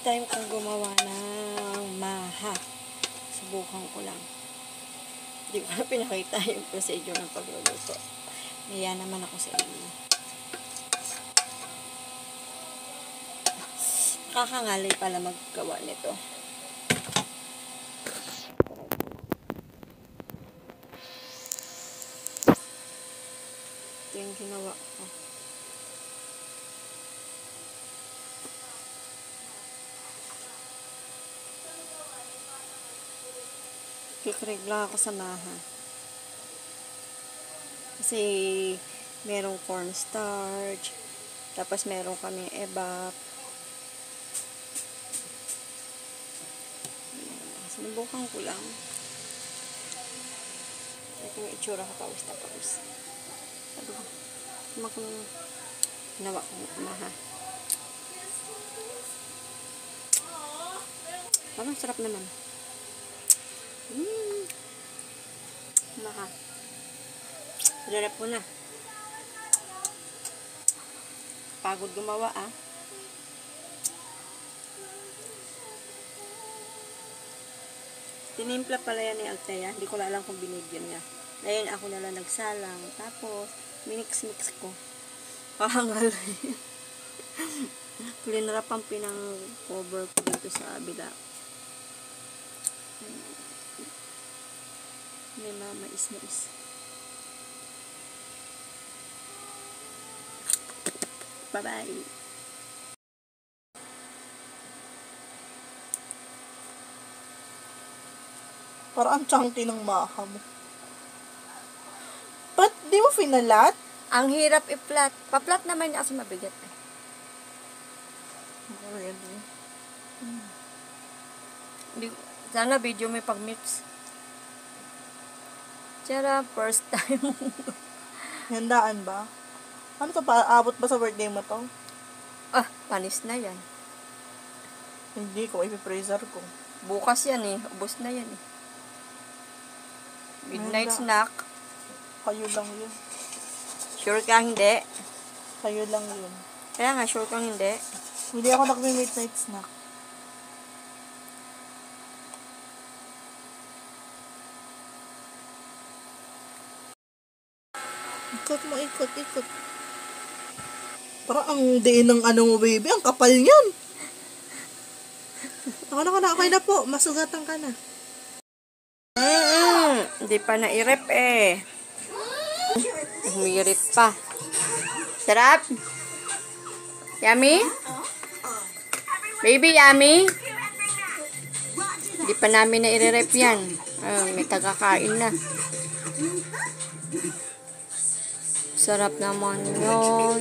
time kong gumawa ng maha. Subukan ko lang. Hindi ko na pinakita yung procedure ng pagluluto. Naya naman ako sa inyo. Nakakangalay pala maggawa nito. Ito yung ginawa ko. Kikrig lang ako sa maha. Kasi merong cornstarch, tapos meron kami ebap. Sinubukan ko lang. Ito yung itsura ko, pawis na pawis. Sabi ko, kumakang ginawa ko maha. Parang sarap naman. Maha. Sarap ko na. Pagod gumawa ah. Tinimpla pala yan ni Althea. Hindi ko alam kung binigyan niya. Ngayon ako nalang nagsalang. Tapos, minix-mix ko. Kahangal. Linrap ang pinang cover ko dito sa abila. May mais. Bye-bye. Parang ang chunky ng maha mo. Ba't di mo finalat? Ang hirap i-flat. Pa-flat naman niya kasi mabigat eh. Really? Sana video may pag-mix. Tiyara, first time. Handaan ba? Ano to? Paabot ba sa birthday mo to? Ah, panis na yan. Hindi ko, i-freezer ko. Bukas yan eh. Ubos na yan eh. Midnight snack. Kayo lang yun. Sure ka hindi? Kayo lang yun. Kaya nga, sure kang hindi. Hindi ako nagme-midnight snack. Ikot mo, ikot. Parang ang diin ng ano mo, baby. Ang kapal niyan. Ako na, okay na po. Masugatan ka na. Hindi pa na-irep eh. Humirip pa. Sarap? Yummy? Baby, yummy? Hindi pa namin na-irep yan. May tagakain na. Sarap naman yun.